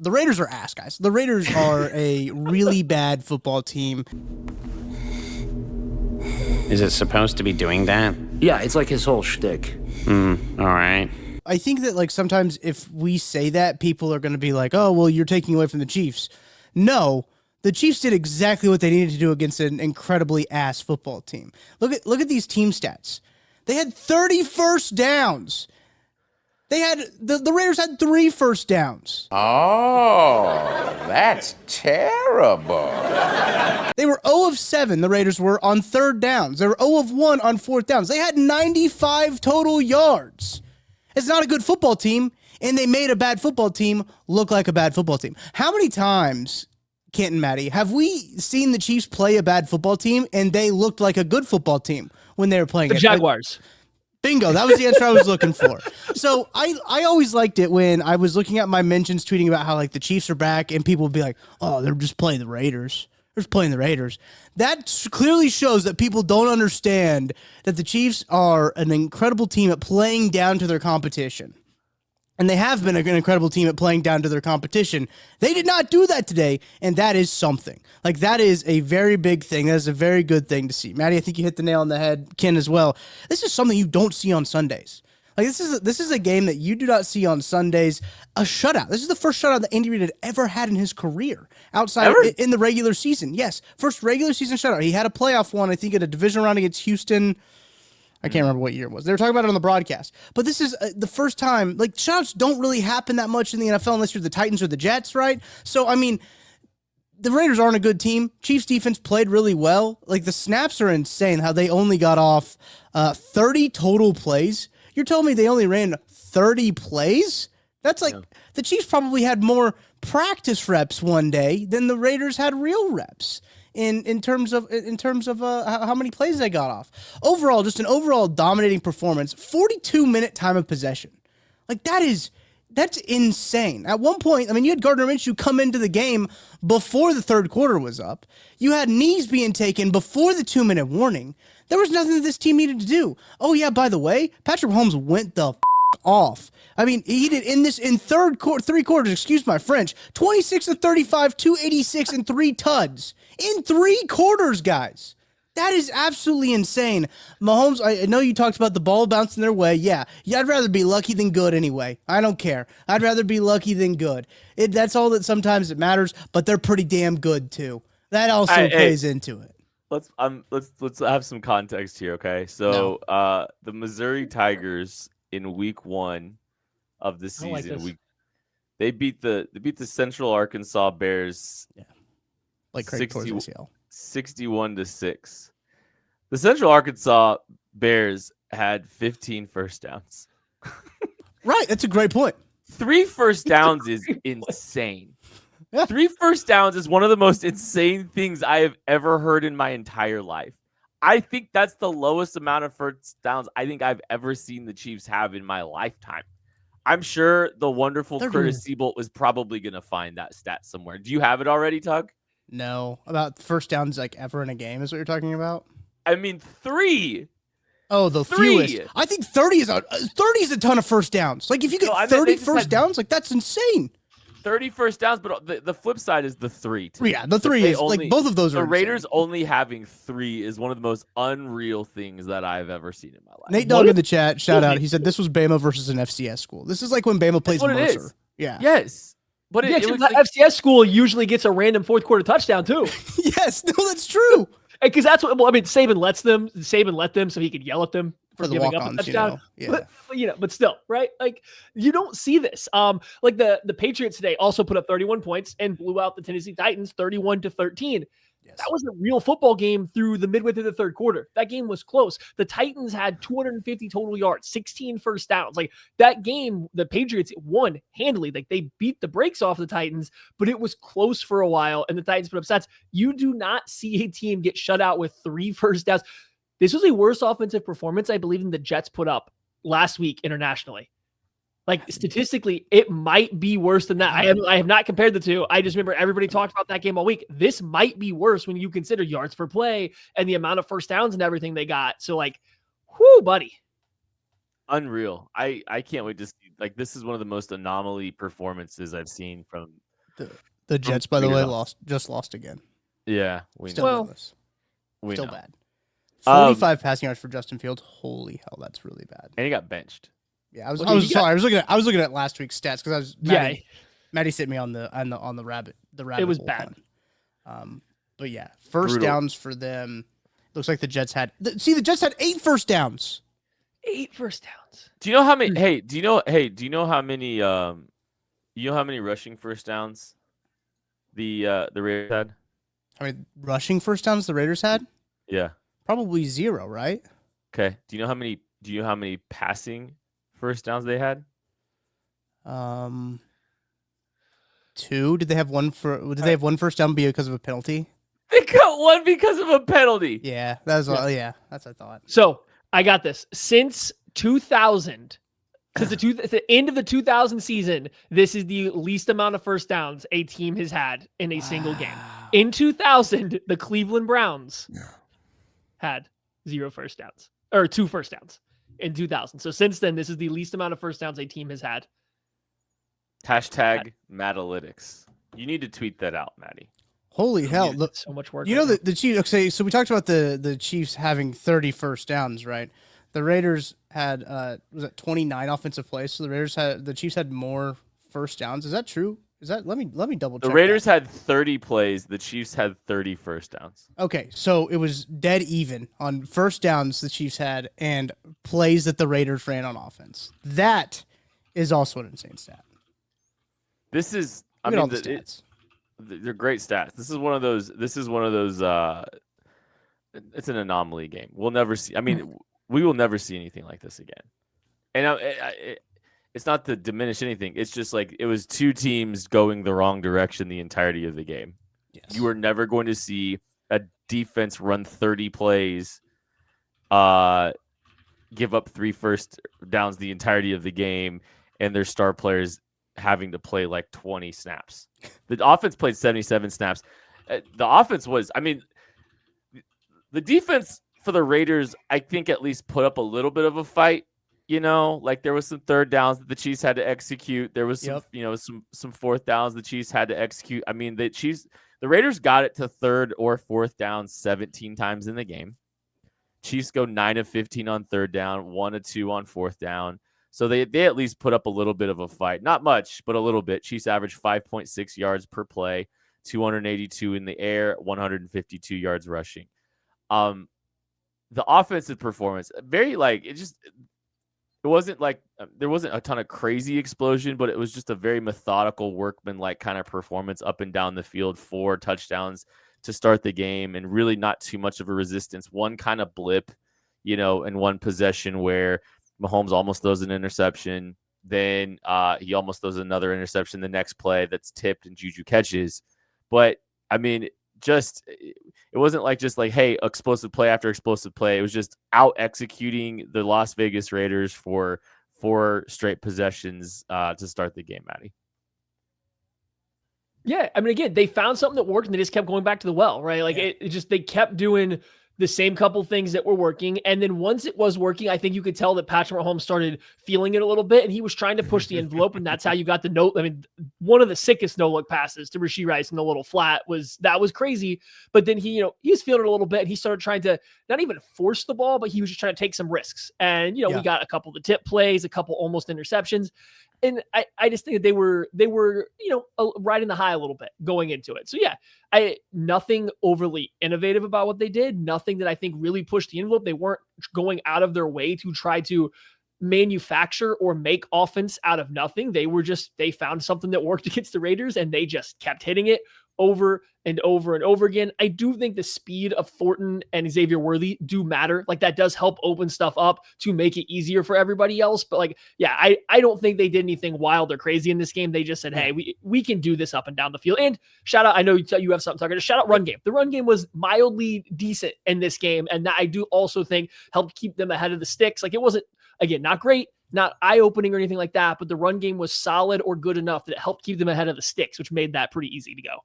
the Raiders are ass, guys. The Raiders are a really bad football team. Is it supposed to be doing that? Yeah, it's like his whole shtick. All right. I think that like sometimes if we say that, people are going to be like, oh, well, you're taking away from the Chiefs. No, the Chiefs did exactly what they needed to do against an incredibly ass football team. Look at these team stats. They had 30 first downs. They had the Raiders had 3 first downs. Oh, that's terrible. They were 0 of 7, the Raiders were, on third downs. They were 0 of 1 on fourth downs. They had 95 total yards. It's not a good football team, and they made a bad football team look like a bad football team. How many times, Kent and Maddie, have we seen the Chiefs play a bad football team, and they looked like a good football team when they were playing The Jaguars. Bingo. That was the answer I was looking for. So I always liked it when I was looking at my mentions tweeting about how like the Chiefs are back and people would be like, oh, they're just playing the Raiders. They're just playing the Raiders. That clearly shows that people don't understand that the Chiefs are an incredible team at playing down to their competition. And they have been an incredible team at playing down to their competition. They did not do that today, and that is something. Like, that is a very big thing. That is a very good thing to see. Maddie, I think you hit the nail on the head. Ken as well. This is something you don't see on Sundays. Like, this is a game that you do not see on Sundays. A shutout. This is the first shutout that Andy Reid had ever had in his career outside in the regular season. Yes, first regular season shutout. He had a playoff one, I think, at a division round against Houston. I can't remember what year it was. They were talking about it on the broadcast. But this is the first time, like, shutouts don't really happen that much in the NFL unless you're the Titans or the Jets, right? So, I mean, the Raiders aren't a good team. Chiefs defense played really well. Like, the snaps are insane how they only got off 30 total plays. You're telling me they only ran 30 plays? That's like, the Chiefs probably had more practice reps one day than the Raiders had real reps. In terms of how many plays they got off. Overall, just an overall dominating performance. 42-minute time of possession. Like, that's insane. At one point, I mean, you had Gardner Minshew come into the game before the third quarter was up. You had knees being taken before the 2-minute warning. There was nothing that this team needed to do. Oh, yeah, by the way, Patrick Mahomes went the off. I mean, he did in three quarters, excuse my French, 26 of 35, 286, and 3 tuds. In 3 quarters, guys. That is absolutely insane. Mahomes, I know you talked about the ball bouncing their way. Yeah, I'd rather be lucky than good anyway. I don't care. I'd rather be lucky than good. That's all that sometimes it matters, but they're pretty damn good too. That also plays into it. Let's have some context here, okay? So the Missouri Tigers in week 1 of the season, they beat the Central Arkansas Bears. Yeah. Like 61-6. The Central Arkansas Bears had 15 first downs. Right, that's a great point. 3 first downs is insane. Yeah. 3 first downs is one of the most insane things I have ever heard in my entire life. I think that's the lowest amount of first downs I think I've ever seen the Chiefs have in my lifetime. I'm sure the wonderful Curtis Seabolt was probably going to find that stat somewhere. Do you have it already, Tug? No, about first downs like ever in a game is what you're talking about? I mean, 3. Oh, the 3. fewest. I think 30 is a ton of first downs. Like, if you get 30 first downs, like, that's insane. 30 first downs, but the flip side is the 3. Yeah, the 3 is like both of those are the Raiders insane. only having 3 is one of the most unreal things that I've ever seen in my life. Nate Dogg in the chat, shout out. He said this was Bama versus an FCS school. This is like when Bama plays Mercer. Yeah. Yes. But it looks like FCS school usually gets a random fourth quarter touchdown too. Yes, no, that's true. Because that's what Saban let them so he could yell at them for the giving up a touchdown. But still, right? Like, you don't see this. Like the Patriots today also put up 31 points and blew out the Tennessee Titans 31-13. Yes. That was a real football game through the midway through the third quarter. That game was close. The Titans had 250 total yards, 16 first downs. Like, that game, the Patriots won handily. Like, they beat the brakes off the Titans, but it was close for a while, and the Titans put up stats. You do not see a team get shut out with 3 first downs. This was a worse offensive performance, I believe, than the Jets put up last week internationally. Like, statistically, it might be worse than that. I have not compared the two. I just remember everybody talked about that game all week. This might be worse when you consider yards per play and the amount of first downs and everything they got. So, like, whoo, buddy. Unreal. I can't wait to see. Like, this is one of the most anomaly performances I've seen from The Jets, by the way, lost again. Yeah, we Still know. winless. We Still know. bad. 45 passing yards for Justin Fields. Holy hell, that's really bad. And he got benched. Yeah, I was Okay, sorry. I was looking at last week's stats because I was Yeah, Maddie sent me on the rabbit it was hole bad. one. But yeah, first Brutal. downs for them. Looks like the Jets had the Jets had 8 first downs. 8 first downs. Do you know how many? Hey, do you know how many? You know how many rushing first downs the Raiders had? I mean, rushing first downs the Raiders had Yeah. probably 0, right? Okay. Do you know how many? Do you know how many passing first downs they had? 2. Did they have one first down because of a penalty? They got one because of a penalty. Yeah, that's what I thought. So I got this. Since 2000, since the end of the 2000 season, this is the least amount of first downs a team has had in a single game. In 2000, the Cleveland Browns had 0 first downs or 2 first downs in 2000. So since then, this is the least amount of first downs a team has had. Hashtag Matalytics. You need to tweet that out, Maddie. Holy hell! Look, So much work. you know the Chiefs. Okay, so we talked about the Chiefs having 30 first downs, right? The Raiders had was it 29 offensive plays? So the Chiefs had more first downs. Is that true? Is that let me double check. The Raiders had 30 plays. The Chiefs had 30 first downs. Okay, so it was dead even on first downs the Chiefs had and plays that the Raiders ran on offense. That is also an insane stat. This is, I Look at mean, all the stats. they're great stats. This is one of those. It's an anomaly game. We'll never see. I mean, we will never see anything like this again. And it's not to diminish anything. It's just like it was 2 teams going the wrong direction the entirety of the game. Yes. You are never going to see a defense run 30 plays, give up 3 first downs the entirety of the game, and their star players having to play like 20 snaps. The offense played 77 snaps. The offense was, I mean, the defense for the Raiders, I think at least put up a little bit of a fight. You know, like there was some third downs that the Chiefs had to execute. There was some fourth downs the Chiefs had to execute. I mean, the Raiders got it to third or fourth down 17 times in the game. Chiefs go 9 of 15 on third down, 1 of 2 on fourth down. So they at least put up a little bit of a fight. Not much, but a little bit. Chiefs averaged 5.6 yards per play, 282 in the air, 152 yards rushing. The offensive performance, very like it wasn't like there wasn't a ton of crazy explosion, but it was just a very methodical workman-like kind of performance up and down the field. 4 touchdowns to start the game and really not too much of a resistance. One kind of blip, in one possession where Mahomes almost throws an interception. Then he almost throws another interception the next play that's tipped and Juju catches. But, I mean, it wasn't just like, hey, explosive play after explosive play. It was just out executing the Las Vegas Raiders for 4 straight possessions to start the game, Maddie. Yeah, I mean, again, they found something that worked and they just kept going back to the well, right? Like they kept doing the same couple things that were working. And then once it was working, I think you could tell that Patrick Mahomes started feeling it a little bit and he was trying to push the envelope. And that's how you got the no. I mean, one of the sickest no-look passes to Rashee Rice in the little flat was crazy. But then he was feeling it a little bit. And he started trying to not even force the ball, but he was just trying to take some risks. And, we got a couple of the tip plays, a couple almost interceptions. And I just think that they were riding the high a little bit going into it. So yeah, nothing overly innovative about what they did. Nothing that I think really pushed the envelope. They weren't going out of their way to try to manufacture or make offense out of nothing. They found something that worked against the Raiders and they just kept hitting it over and over and over again. I do think the speed of Thornton and Xavier Worthy do matter. Like that does help open stuff up to make it easier for everybody else. But I don't think they did anything wild or crazy in this game. They just said, hey, we can do this up and down the field. And shout out, I know you have something to shout out run game. The run game was mildly decent in this game. And that I do also think helped keep them ahead of the sticks. Like it wasn't, again, not great, not eye-opening or anything like that, but the run game was solid or good enough that it helped keep them ahead of the sticks, which made that pretty easy to go.